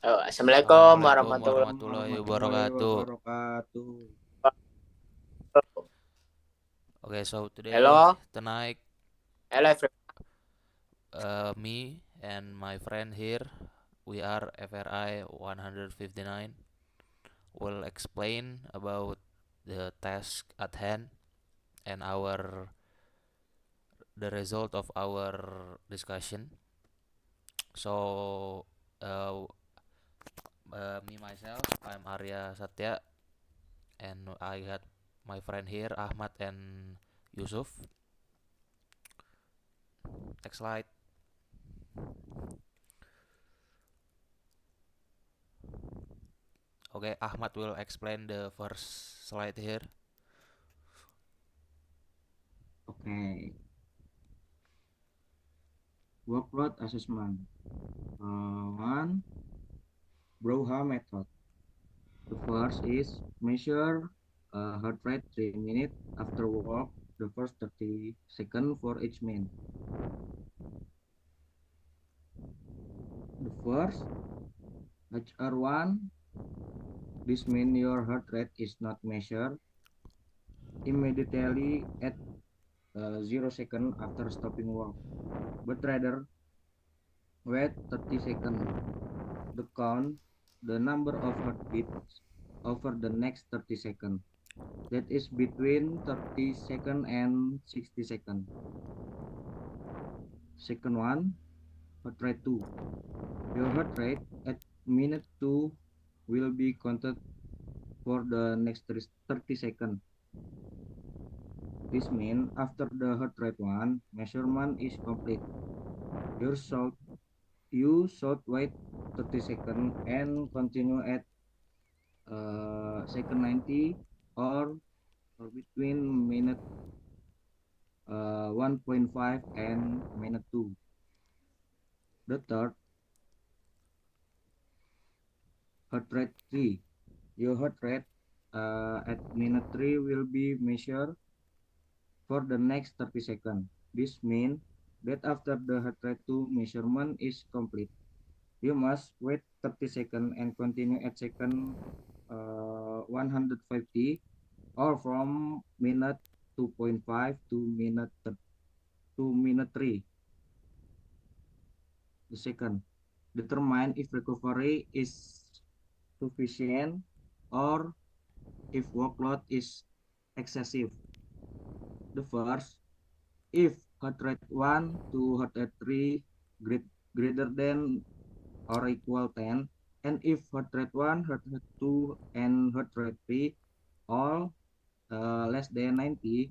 Assalamualaikum Assalamualaikum warahmatullahi warahmatullahi Warahmatullahi wabarakatuh. wabarakatuh. wabarakatuh. Okay, so today, Hello, tonight, hello everyone. me and my friend here, we are FRI 159, will explain about the task at hand and the result of our discussion. So, me myself, I'm Arya Satya, and I got my friend here, Ahmad and Yusuf. Next slide. Okay, Ahmad will explain the first slide here. Okay, workload assessment. One, Broha method. The first is measure heart rate 3 minutes after work. The first 30 seconds for each minute. The first HR1. This means your heart rate is not measured immediately at 0 seconds after stopping work, but rather wait 30 seconds. The count the number of heartbeats over the next 30 seconds. That is between 30 seconds and 60 seconds. Second one, heart rate 2. Your heart rate at minute 2 will be counted for the next 30 seconds. This means after the heart rate 1 measurement is complete, your should, you should wait 30 seconds and continue at second 90 or between minute 1.5 and minute 2. The third, heart rate 3. Your heart rate at minute 3 will be measured for the next 30 seconds. This means that after the heart rate 2 measurement is complete, you must wait 30 seconds and continue at second 150 or from minute 2.5 to minute 3. The second, determine if recovery is sufficient or if workload is excessive. The first, if heart rate 1 to heart rate 3 greater than or equal 10, and if heart rate 1, heart rate 2, and heart rate 3 all less than 90,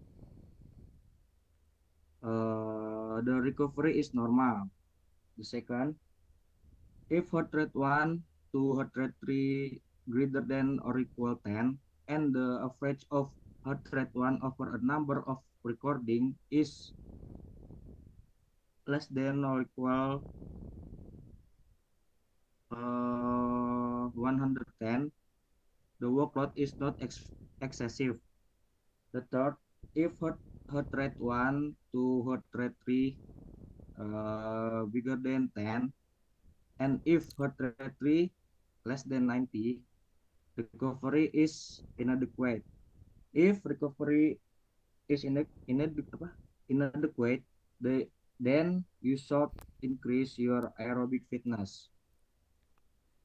the recovery is normal. The second, if heart rate 1 to heart rate 3 greater than or equal 10, and the average of heart rate 1 over a number of recording is less than or equal 110, the workload is not excessive. The third, if heart rate 1 to heart rate 3 bigger than 10, and if heart rate 3 less than 90, recovery is inadequate. If recovery is inadequate, then you should increase your aerobic fitness.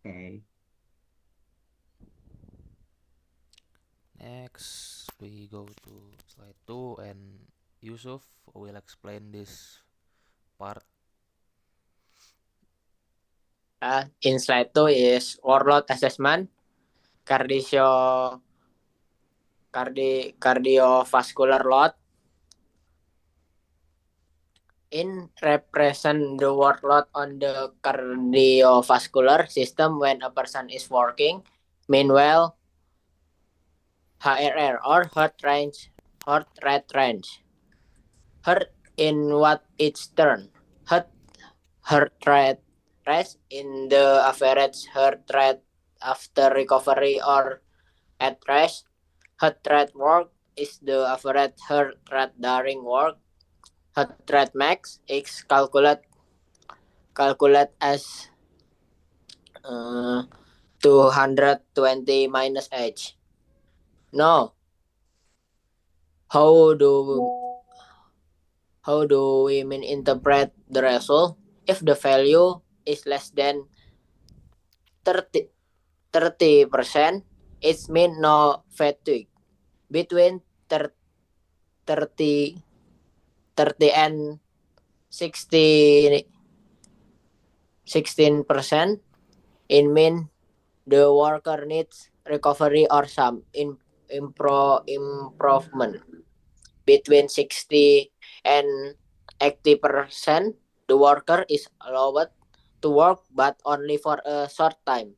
Okay. Next, we go to slide 2 and Yusuf will explain this part. In slide 2 is workload assessment, cardio, cardiovascular load. In represent the workload on the cardiovascular system when a person is working. Meanwhile, HRR or heart rate range. Heart in what its turn. Heart heart rate rise in the average heart rate after recovery or at rest. Heart rate work is the average heart rate during work. Heart rate max is calculate as 220 minus h. Now, how do we mean interpret the result? If the value is less than 30%, it means no fatigue. Between 30 and 16%, it means the worker needs recovery or some improvement. Between 60 and 80%, the worker is allowed to work but only for a short time.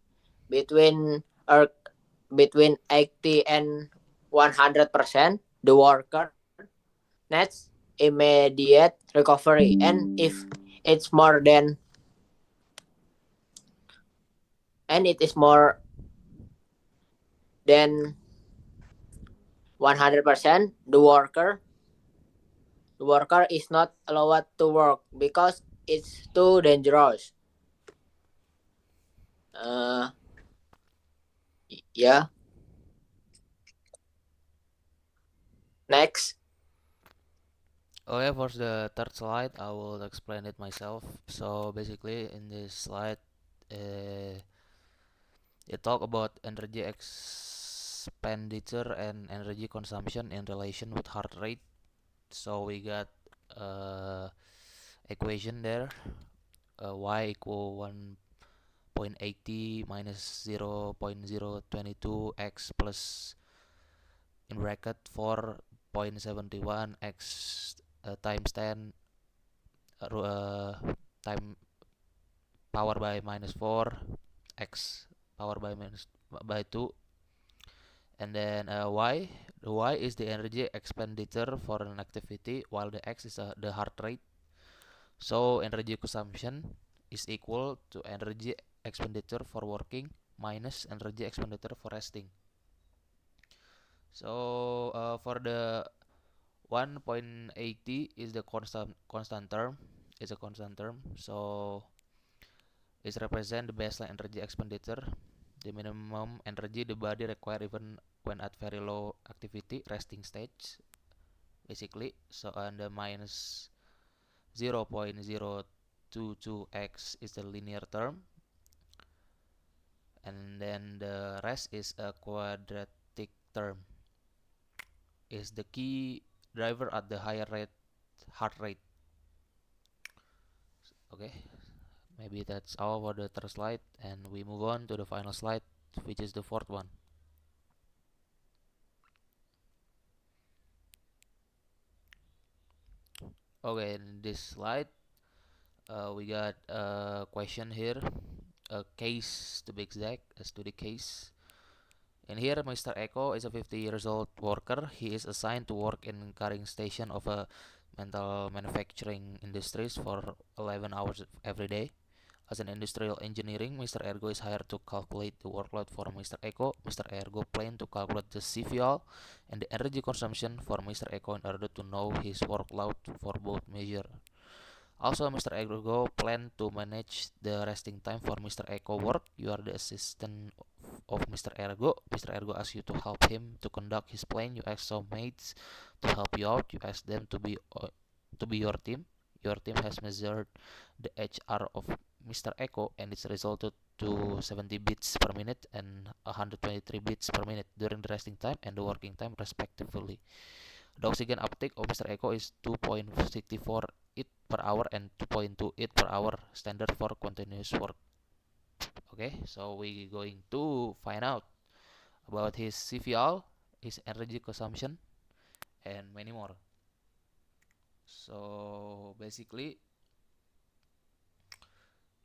Between er, between 80 and 100%, the worker needs immediate recovery. And if it's more than and it is more than 100%, the worker is not allowed to work because it's too dangerous. Uh, yeah. Next. Okay, for the third slide, I will explain it myself. So basically, in this slide, it talk about energy expenditure and energy consumption in relation with heart rate. So we got equation there, y equal 1.80 minus 0.022 x plus in bracket 4.71 x times 10 time power by minus 4 x power by minus by 2, and then y, the y is the energy expenditure for an activity, while the x is the heart rate. So energy consumption is equal to energy expenditure for working minus energy expenditure for resting. So for the 1.80 is the constant term, is a constant term. So it represent the baseline energy expenditure, the minimum energy the body require even when at very low activity, resting stage, basically. So and the minus 0.022x is the linear term, and then the rest is a quadratic term, is the key driver at the higher heart rate. Okay, maybe that's all for the third slide, and we move on to the final slide, which is the fourth one. Okay, in this slide, we got a question here, a case to be exact, as to the case. And here, Mr. Eko is a 50 years old worker. He is assigned to work in carrying station of a metal manufacturing industries for 11 hours every day. As an industrial engineering, Mr. Ergo is hired to calculate the workload for Mr. Eko. Mr. Ergo planned to calculate the CVL and the energy consumption for Mr. Eko in order to know his workload for both measures. Also, Mr. Ergo planned to manage the resting time for Mr. Eko work. You are the assistant of Mr. Ergo. Mr. Ergo asks you to help him to conduct his plan. You ask some mates to help you out. You ask them to be your team. Your team has measured the HR of Mr. Eko and it's resulted to 70 beats per minute and 123 beats per minute during the resting time and the working time respectively. The oxygen uptake of Mr. Eko is 2.64 it per hour and 2.2 it per hour, standard for continuous work. Okay, so we going to find out about his CVL, his energy consumption, and many more. So basically,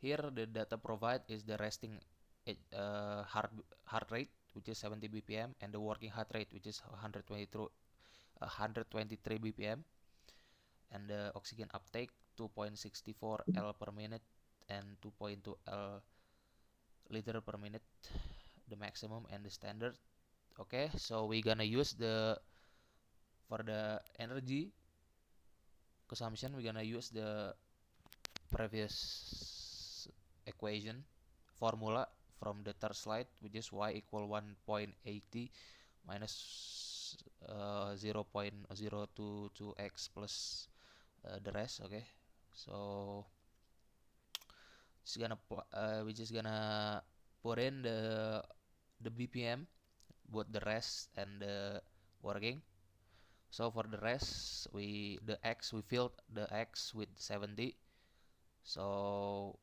here the data provide is the resting heart rate, which is 70 bpm, and the working heart rate, which is 123 bpm, and the oxygen uptake 2.64 L per minute and 2.2 L liter per minute, the maximum and the standard. Okay, so we're gonna use the for the energy consumption, we're gonna use the previous equation formula from the third slide, which is y equal 1.80 minus 0.022x plus the rest. Okay, so we're just gonna put in the BPM, both the rest and the working. So for the rest, we filled the x with 70. So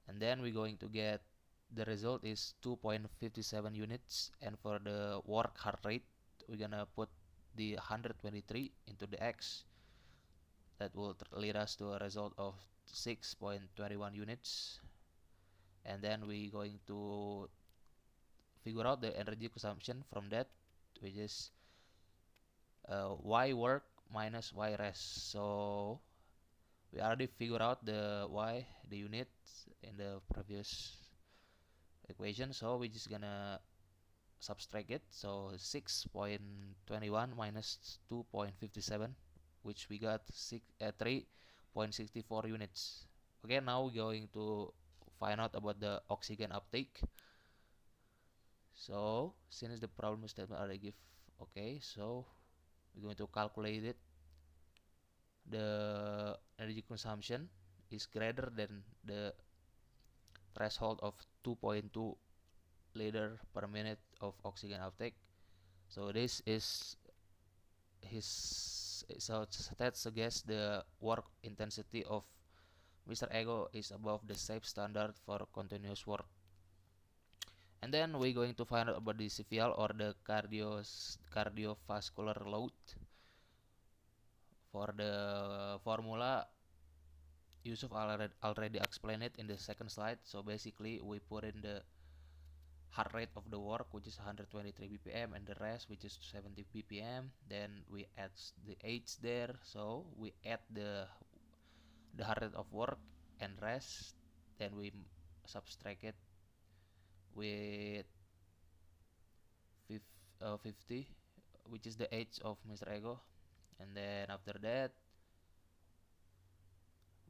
and then we're going to get the result is 2.57 units, and for the work heart rate we're gonna put the 123 into the x. That will lead us to a result of 6.21 units, and then we're going to figure out the energy consumption from that, which is y work minus y rest. So we already figured out the y, the units, in the previous equation, so we're just gonna subtract it. So 6.21 minus 2.57, which we got 3.64 units. Okay, now we're going to find out about the oxygen uptake. So since the problem statement already give, okay, so we're going to calculate it. The energy consumption is greater than the threshold of 2.2 liter per minute of oxygen uptake. So this is that suggests the work intensity of Mr. Ego is above the safe standard for continuous work. And then we're going to find out about the CVL, or the cardiovascular load. For the formula, Yusuf already explained it in the second slide. So basically we put in the heart rate of the work, which is 123 bpm, and the rest, which is 70 bpm. Then we add the age there, so we add the heart rate of work and rest, then we subtract it with 50, which is the age of Mr. Ego, and then after that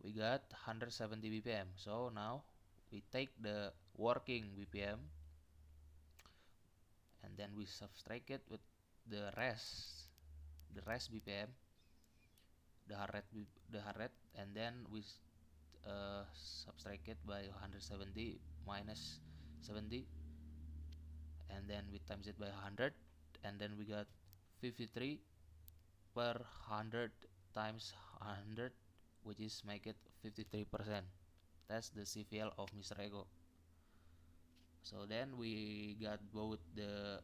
we got 170 bpm. So now we take the working bpm and then we subtract it with the rest bpm, the heart rate, and then we subtract it by 170 minus 70, and then we times it by 100, and then we got 53 per 100 times 100, which is make it 53%. That's the CVL of Mr. Ego. So then we got both the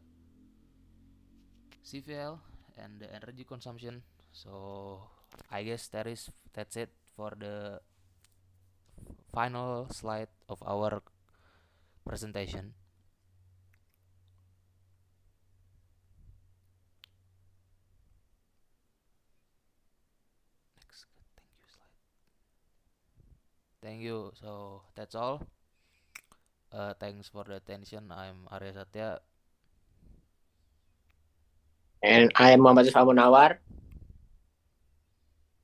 CVL and the energy consumption. So I guess that's it for the final slide of our presentation. Next, thank you slide. Thank you. So that's all. Thanks for the attention. I'm Arya Satya. And I am Muhammad Yusuf Munawar.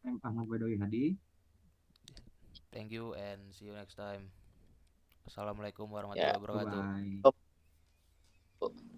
I'm Ahmad Badowi Hadi. Thank you and see you next time. Assalamualaikum warahmatullahi wabarakatuh. Bye-bye.